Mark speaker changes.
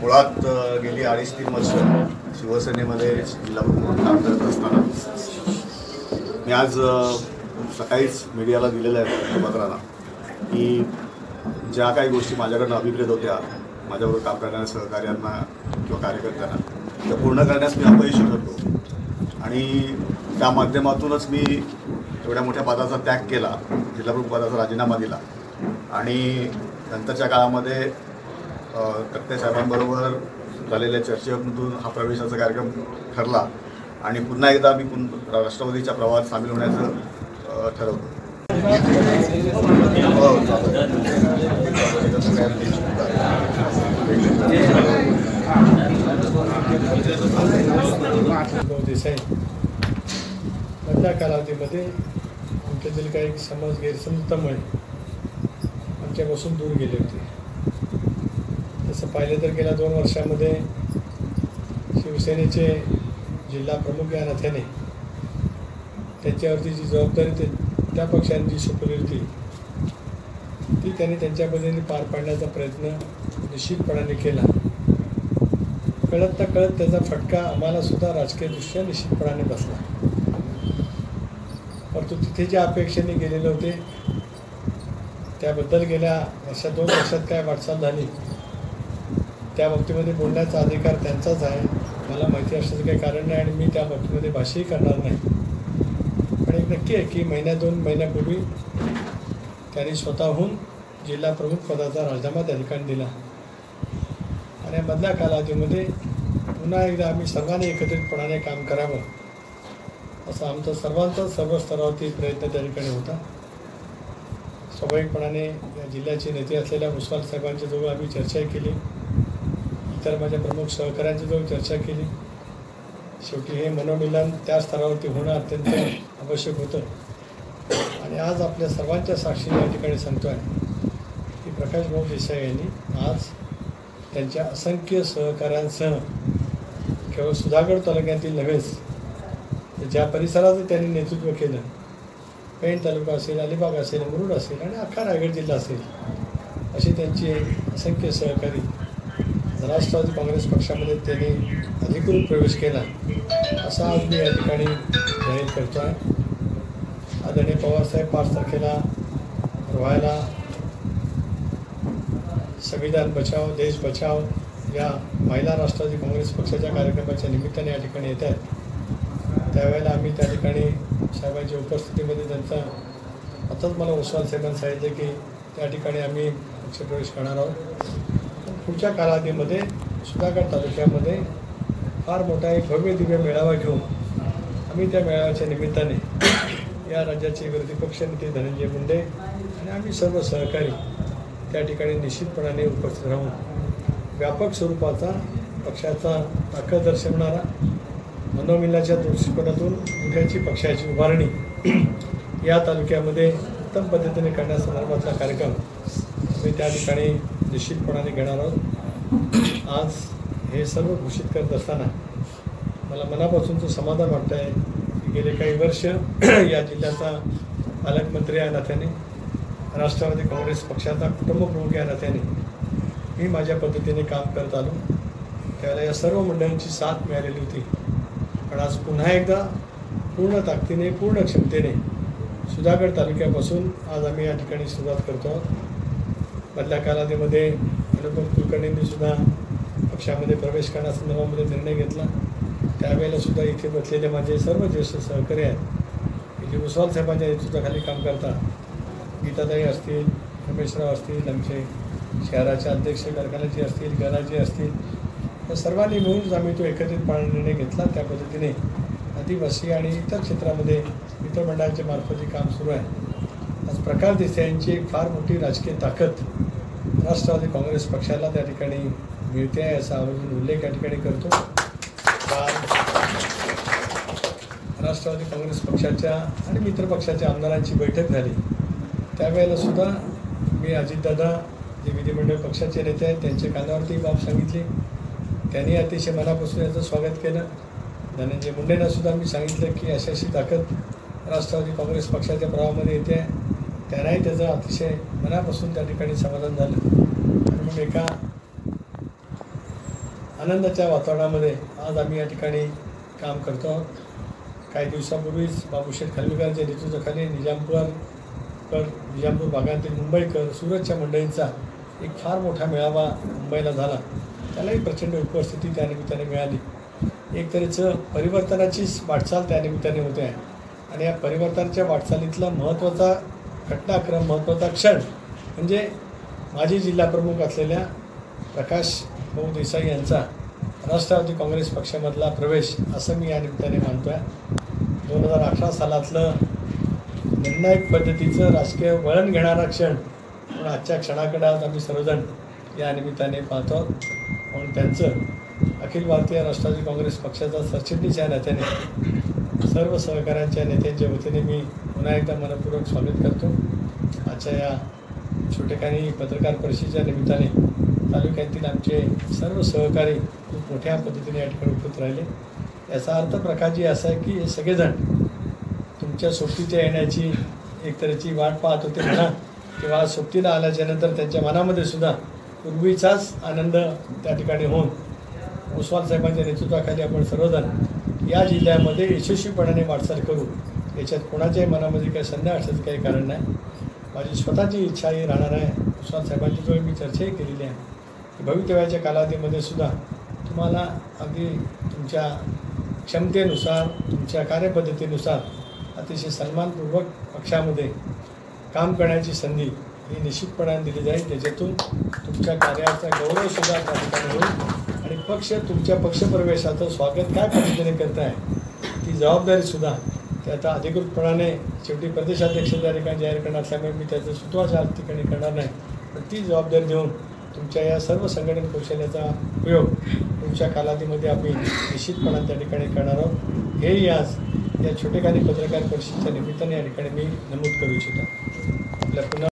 Speaker 1: मुळात गेली 2.5-3 वर्ष शिवसेनेमध्ये जिल्हा प्रमुख काम करत असताना मी आज सकाळीच मीडियाला दिलेलं आहे पत्राला की ज्या काही गोष्टी माझ्याकडनं अभिप्रेत होत्या माझ्याबरोबर काम करणाऱ्या सहकार्यांना किंवा कार्यकर्त्यांना त्या पूर्ण करण्यास मी अपयशी ठरलो आणि त्या माध्यमातूनच मी एवढ्या मोठ्या पदाचा त्याग केला, जिल्हा प्रमुख पदाचा राजीनामा दिला आणि नंतरच्या काळामध्ये तक्ते साहेबांबरोबर झालेल्या चर्चेमधून हा प्रवेशाचा कार्यक्रम ठरला आणि पुन्हा एकदा मी राष्ट्रवादीच्या प्रवाहात सामील होण्याचं ठरवलं.
Speaker 2: देसाई मधल्या कालावधीमध्ये आमच्यातील काही समज गैरसमजामुळे आमच्यापासून दूर गेले होते. तसं पाहिलं तर गेल्या 2 वर्षामध्ये शिवसेनेचे जिल्हा प्रमुख या नात्याने त्यांच्यावरती जी जबाबदारी त्या पक्षांनी जी सोपवली होती ती त्यांनी त्यांच्या पद्धतीने पार पाडण्याचा प्रयत्न निश्चितपणाने केला. कळत न कळत त्याचा फटका आम्हाला सुद्धा राजकीयदृष्ट्या निश्चितपणाने बसला. परंतु तिथे ज्या अपेक्षेने गेलेले होते त्याबद्दल गेल्या 2 वर्षात काय वाटचाल झाली त्या बाबतीमध्ये बोलण्याचा अधिकार त्यांचाच आहे. मला माहिती असण्याचं काही कारण नाही आणि मी त्या बाबतीमध्ये भाष्यही करणार नाही. पण एक नक्की आहे की 1-2 महिन्यापूर्वी त्यांनी स्वतःहून जिल्हा प्रमुख पदाचा राजीनामा त्या ठिकाणी दिला आणि मधल्या कालावधीमध्ये पुन्हा एकदा आम्ही सर्वांनी एकत्रितपणाने काम करावं असा आमचा सर्वांचा सर्व स्तरावरती प्रयत्न त्या ठिकाणी होता. स्वाभाविकपणाने या जिल्ह्याचे नेते असलेल्या मुसवाल साहेबांच्या जवळ आम्ही चर्चा केली, इतर माझ्या प्रमुख सहकाऱ्यांच्या जवळ चर्चा केली. शेवटी हे मनोमिलन त्या स्तरावरती होणं अत्यंत आवश्यक होतं आणि आज आपल्या सर्वांच्या साक्षीने या ठिकाणी सांगतो आहे की प्रकाश भाऊ देसाई यांनी आज त्यांच्या असंख्य सहकाऱ्यांसह केवळ सुधागड तालुक्यातील नव्हेच ज्या परिसराचं त्यांनी नेतृत्व केलं, पेण तालुका असेल, अलिबाग असेल, मुरुड असेल आणि अख्खा रायगड जिल्हा असेल, अशी त्यांची असंख्य सहकारी राष्ट्रवादी काँग्रेस पक्षामध्ये त्यांनी अधिकृत प्रवेश केला असा आज मी या ठिकाणी जाहीर करतो आहे. आदरणीय पवारसाहेब 5 तारखेला रोहायला संविधान बचाव देश बचाव या महिला राष्ट्रवादी काँग्रेस पक्षाच्या कार्यक्रमाच्या निमित्ताने या ठिकाणी येत आहेत. त्यावेळेला आम्ही त्या ठिकाणी साहेबांच्या उपस्थितीमध्ये त्यांचा आताच मला मुसवाल साहेबांनी सांगितले की त्या ठिकाणी आम्ही पक्षप्रवेश करणार आहोत. पुढच्या कालावधीमध्ये सुधागड तालुक्यामध्ये फार मोठा एक भव्य दिव्य मेळावा घेऊन आम्ही त्या मेळाव्याच्या निमित्ताने या राज्याचे विरोधी पक्षनेते धनंजय मुंडे आणि आम्ही सर्व सहकारी त्या ठिकाणी निश्चितपणाने उपस्थित राहून व्यापक स्वरूपाचा पक्षाचा ताकद दर्शवणारा मनोमिलनाच्या दृष्टिकोनातून उद्याची पक्षाची उभारणी या तालुक्यामध्ये उत्तम पद्धतीने करण्यासंदर्भातला कार्यक्रम आम्ही त्या ठिकाणी निश्चितपणाने घेणार आहोत. आज हे सर्व घोषित करत असताना मला मनापासूनचं समाधान वाटतं आहे की गेले काही वर्ष या जिल्ह्याचा पालकमंत्री या नात्याने राष्ट्रवादी काँग्रेस पक्षाचा कुटुंबप्रमुख या नात्याने मी माझ्या पद्धतीने काम करत आलो. त्यावेळेला या सर्व मंडळांची साथ मिळालेली होती. पण आज पुन्हा एकदा पूर्ण ताकदीने पूर्ण क्षमतेने सुधागड तालुक्यापासून आज आम्ही या ठिकाणी सुरुवात करतो आहोत. मधल्या कालावधीमध्ये अनुपम कुलकर्णींनी सुद्धा पक्षामध्ये प्रवेश करण्यासंदर्भामध्ये निर्णय घेतला. त्यावेळेला सुद्धा इथे बसलेले माझे सर्व ज्येष्ठ सहकारी आहेत जे मुसवाल साहेबांच्या नेतृत्वाखाली काम करतात, गीताताई असतील, रमेशराव असतील, आमचे शहराचे अध्यक्ष कारखान्याचे असतील, गणाजी असतील, या सर्वांनी मिळून आम्ही तो एकत्रितपणे निर्णय घेतला. त्या पद्धतीने आदिवासी आणि इतर क्षेत्रामध्ये मित्रमंडळांच्या मार्फत काम सुरू आहे. आज प्रकाश देसाई यांची एक फार मोठी राजकीय ताकद राष्ट्रवादी काँग्रेस पक्षाला त्या ठिकाणी मिळते आहे याचा आवर्जून उल्लेख या ठिकाणी करतो. राष्ट्रवादी काँग्रेस पक्षाच्या आणि मित्रपक्षाच्या आमदारांची बैठक झाली. त्यावेळेला सुद्धा मी अजितदादा जे विधिमंडळ पक्षाचे नेते आहेत त्यांच्या कानावरती बाब सांगितली. त्यांनी अतिशय मनापासून याचं स्वागत केलं. धनंजय मुंडेंना सुद्धा मी सांगितलं की अशी ताकद राष्ट्रवादी काँग्रेस पक्षाच्या प्रवाहामध्ये येते आहे. त्यांनाही त्याचं अतिशय मनापासून त्या ठिकाणी समाधान झालं आणि मग एका आनंदाच्या वातावरणामध्ये आज आम्ही या ठिकाणी काम करतो आहोत. काही दिवसापूर्वीच बाबूशेठ खानविलकरांच्या नेतृत्वाखाली निजामपूर भागातील मुंबईकर सुरतच्या मंडळींचा एक फार मोठा मेळावा मुंबईला झाला. त्यालाही प्रचंड उपस्थिती त्यानिमित्ताने मिळाली. एक तऱ्हेचं परिवर्तनाचीच वाटचाल त्यानिमित्ताने होते आहे. आणि या परिवर्तनाच्या वाटचालीतला महत्त्वाचा घटनाक्रम, महत्त्वाचा क्षण म्हणजे माजी जिल्हाप्रमुख असलेल्या प्रकाश भाऊ देसाई यांचा राष्ट्रवादी काँग्रेस पक्षामधला प्रवेश असं मी या निमित्ताने मानतो आहे. 2018 सालातलं निर्णायक पद्धतीचं राजकीय वळण घेणारा क्षण म्हणून आजच्या क्षणाकडे आज आम्ही सर्वजण या निमित्ताने पाहतो आहोत. म्हणून त्यांचं अखिल भारतीय राष्ट्रवादी काँग्रेस पक्षाचा सरचिटणीस या नात्याने सर्व सहकाऱ्यांच्या नेत्यांच्या वतीने मी पुन्हा एकदा मनपूर्वक स्वागत करतो. आजच्या या छोटेखानी पत्रकार परिषदेच्या निमित्ताने तालुक्यातील आमचे सर्व सहकारी खूप मोठ्या पद्धतीने या ठिकाणी उपस्थित राहिले. याचा अर्थ प्रकाशजी असा आहे की हे सगळेजण तुमच्या सोबतीच्या येण्याची एक तऱ्हेची वाट पाहत होते म्हणा, किंवा सोबतीला आल्याच्यानंतर त्यांच्या मनामध्ये सुद्धा पूर्वीचाच आनंद त्या ठिकाणी होऊन ओसवाल साहेबांच्या नेतृत्वाखाली आपण सर्वजण या जिल्ह्यामध्ये यशस्वीपणाने वाटचाल करू, याच्यात कोणाच्याही मनामध्ये काही संदेह असण्याचं काही कारण नाही. माझी स्वतःची इच्छा ही राहणार आहे. ओसवाल साहेबांची जो मी चर्चाही केलेली आहे की भवितव्याच्या कालावधीमध्ये सुद्धा तुम्हाला अगदी तुमच्या क्षमतेनुसार, तुमच्या कार्यपद्धतीनुसार अतिशय सन्मानपूर्वक पक्षामध्ये काम करण्याची संधी ही निश्चितपणाने दिली जाईल. त्याच्यातून तुमच्या कार्याचा गौरवसुद्धा त्या ठिकाणी होईल आणि पक्ष तुमच्या पक्षप्रवेशाचं स्वागत काय पद्धतीने करत आहे ती जबाबदारीसुद्धा ते आता अधिकृतपणाने शेवटी प्रदेशाध्यक्ष त्या ठिकाणी जाहीर करणार असल्यामुळे मी त्याचं सुतवाच्या ठिकाणी करणार नाही. पण ती जबाबदारी देऊन तुमच्या या सर्व संघटन कौशल्याचा उपयोग पुढच्या कालावधीमध्ये आम्ही निश्चितपणाने त्या ठिकाणी करणार आहोत. हेही आज या छोटेखानी पत्रकार परिषदेच्या निमित्ताने या ठिकाणी मी नमूद करू इच्छितो. आपल्या पुन्हा